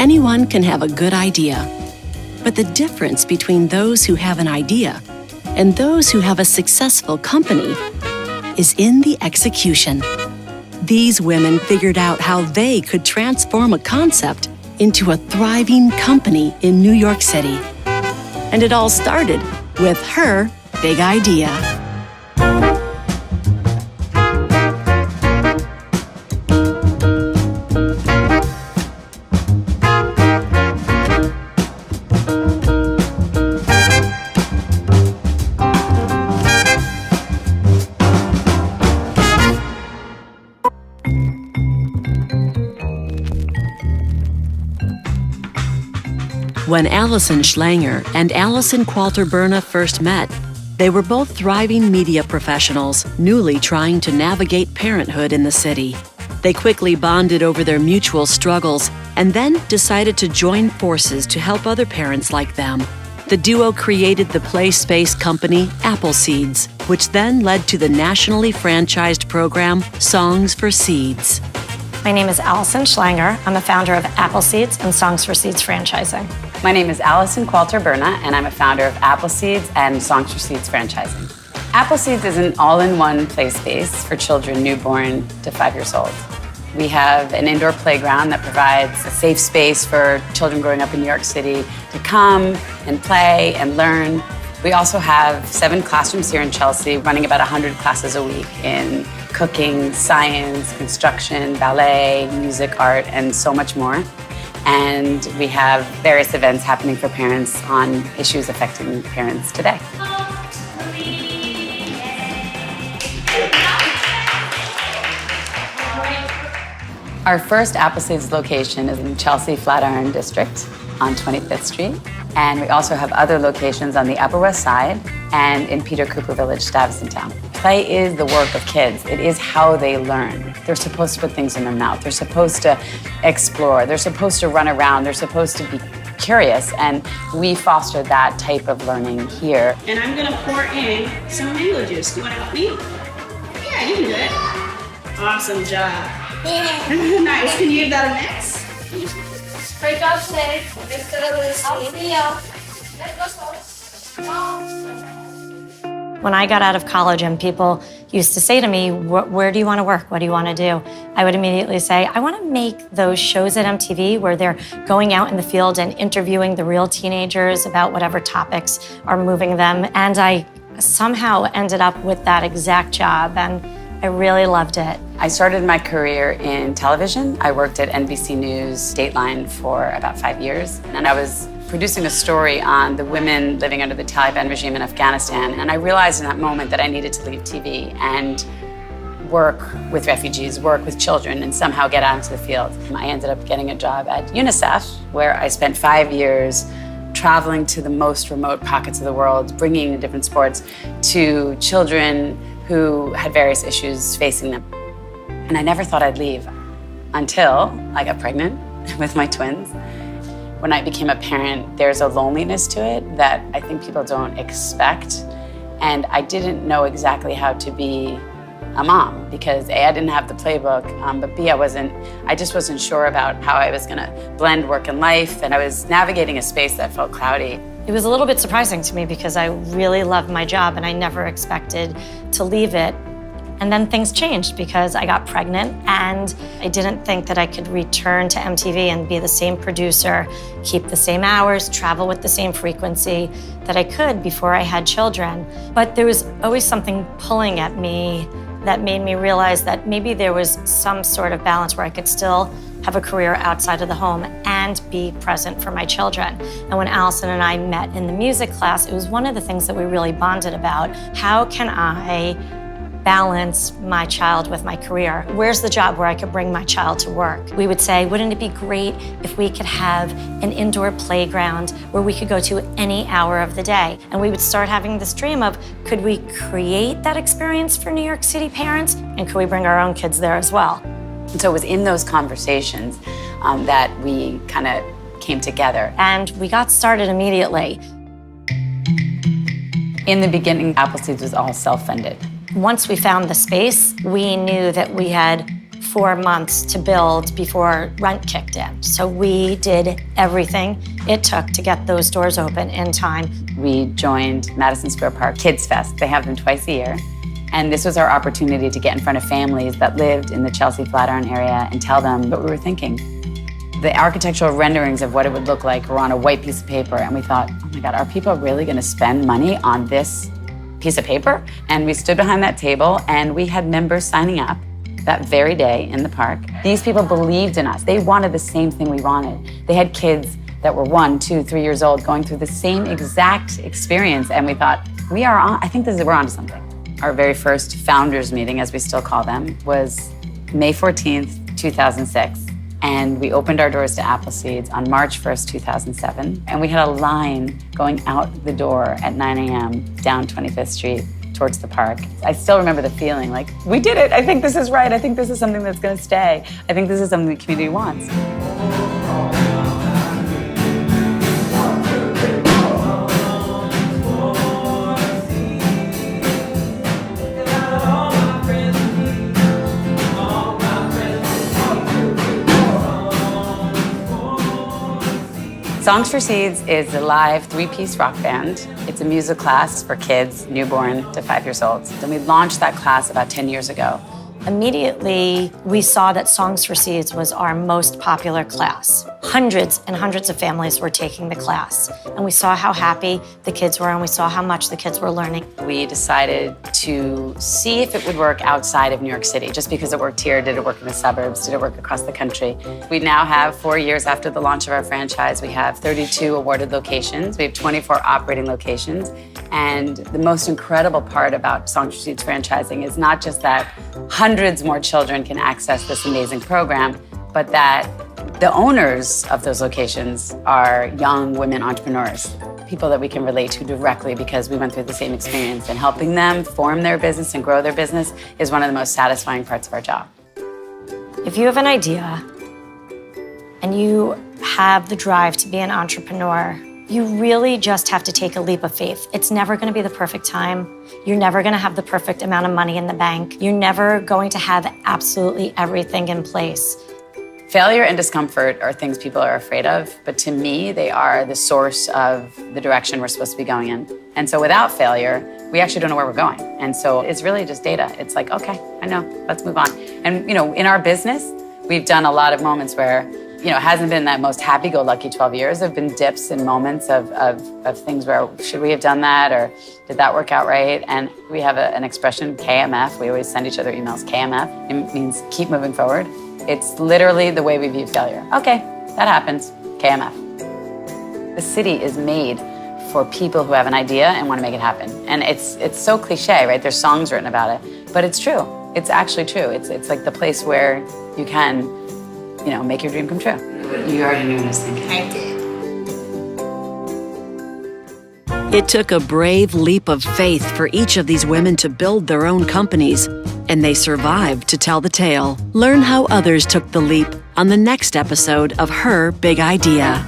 Anyone can have a good idea, but the difference between those who have an idea and those who have a successful company is in the execution. These women figured out how they could transform a concept into a thriving company in New York City. And it all started with her big idea. When Allison Schlanger and Allison Qualter-Berna first met, they were both thriving media professionals, newly trying to navigate parenthood in the city. They quickly bonded over their mutual struggles and then decided to join forces to help other parents like them. The duo created the play space company Appleseeds, which then led to the nationally franchised program Songs for Seeds. My name is Allison Schlanger. I'm a founder of Appleseeds and Songs for Seeds franchising. My name is Allison Qualter-Berna, and I'm a founder of Appleseeds and Songs for Seeds franchising. Appleseeds is an all-in-one play space for children newborn to 5 years old. We have an indoor playground that provides a safe space for children growing up in New York City to come and play and learn. We also have 7 classrooms here in Chelsea, running about 100 classes a week in cooking, science, construction, ballet, music, art, and so much more. And we have various events happening for parents on issues affecting parents today. Our first Appleseeds location is in Chelsea Flatiron District on 25th Street. And we also have other locations on the Upper West Side and in Peter Cooper Village, Stuyvesant Town. Play is the work of kids. It is how they learn. They're supposed to put things in their mouth. They're supposed to explore. They're supposed to run around. They're supposed to be curious. And we foster that type of learning here. And I'm gonna pour in some mango juice. Do you wanna help me? Yeah, you can do it. Awesome job. Nice. Can you give that a mix? Break off today. I'll see you. When I got out of college and people used to say to me, where do you want to work? What do you want to do? I would immediately say, I want to make those shows at MTV where they're going out in the field and interviewing the real teenagers about whatever topics are moving them. And I somehow ended up with that exact job, and I really loved it. I started my career in television. I worked at NBC News Dateline for about 5 years, and I was producing a story on the women living under the Taliban regime in Afghanistan. And I realized in that moment that I needed to leave TV and work with refugees, work with children, and somehow get out into the field. I ended up getting a job at UNICEF, where I spent 5 years traveling to the most remote pockets of the world, bringing different sports to children who had various issues facing them. And I never thought I'd leave until I got pregnant with my twins. When I became a parent, there's a loneliness to it that I think people don't expect. And I didn't know exactly how to be a mom because A, I didn't have the playbook, but B, I just wasn't sure about how I was gonna blend work and life, and I was navigating a space that felt cloudy. It was a little bit surprising to me because I really loved my job and I never expected to leave it. And then things changed because I got pregnant and I didn't think that I could return to MTV and be the same producer, keep the same hours, travel with the same frequency that I could before I had children. But there was always something pulling at me that made me realize that maybe there was some sort of balance where I could still have a career outside of the home and be present for my children. And when Allison and I met in the music class, it was one of the things that we really bonded about. How can I balance my child with my career? Where's the job where I could bring my child to work? We would say, wouldn't it be great if we could have an indoor playground where we could go to any hour of the day? And we would start having this dream of, could we create that experience for New York City parents? And could we bring our own kids there as well? And so it was in those conversations that we kind of came together. And we got started immediately. In the beginning, Appleseeds was all self-funded. Once we found the space, we knew that we had 4 months to build before rent kicked in. So we did everything it took to get those doors open in time. We joined Madison Square Park Kids Fest. They have them twice a year. And this was our opportunity to get in front of families that lived in the Chelsea Flatiron area and tell them what we were thinking. The architectural renderings of what it would look like were on a white piece of paper, and we thought, oh my God, are people really gonna spend money on this piece of paper? And we stood behind that table, and we had members signing up that very day in the park. These people believed in us. They wanted the same thing we wanted. They had kids that were 1, 2, 3 years old going through the same exact experience, and we thought, I think we're onto something. Our very first founders meeting, as we still call them, was May 14th, 2006. And we opened our doors to Appleseeds on March 1st, 2007. And we had a line going out the door at 9 a.m. down 25th Street towards the park. I still remember the feeling like, we did it. I think this is right. I think this is something that's gonna stay. I think this is something the community wants. Songs for Seeds is a live 3-piece rock band. It's a music class for kids, newborn to 5 years old. And we launched that class about 10 years ago. Immediately, we saw that Songs for Seeds was our most popular class. Hundreds and hundreds of families were taking the class. And we saw how happy the kids were, and we saw how much the kids were learning. We decided to see if it would work outside of New York City. Just because it worked here, did it work in the suburbs? Did it work across the country? We now have, 4 years after the launch of our franchise, we have 32 awarded locations. We have 24 operating locations. And the most incredible part about Songs for Seeds franchising is not just that hundreds more children can access this amazing program, but that the owners of those locations are young women entrepreneurs, people that we can relate to directly because we went through the same experience, and helping them form their business and grow their business is one of the most satisfying parts of our job. If you have an idea and you have the drive to be an entrepreneur, you really just have to take a leap of faith. It's never gonna be the perfect time. You're never gonna have the perfect amount of money in the bank. You're never going to have absolutely everything in place. Failure and discomfort are things people are afraid of, but to me, they are the source of the direction we're supposed to be going in. And so without failure, we actually don't know where we're going. And so it's really just data. It's like, okay, I know, let's move on. And in our business, we've done a lot of moments where it hasn't been that most happy-go-lucky 12 years. There have been dips and moments of things where, should we have done that, or did that work out right? And we have an expression, KMF. We always send each other emails, KMF. It means keep moving forward. It's literally the way we view failure. Okay, that happens, KMF. The city is made for people who have an idea and want to make it happen. And it's so cliche, right? There's songs written about it, but it's true. It's actually true. It's like the place where you can make your dream come true. You already knew what I was thinking. I did. It took a brave leap of faith for each of these women to build their own companies, and they survived to tell the tale. Learn how others took the leap on the next episode of Her Big Idea.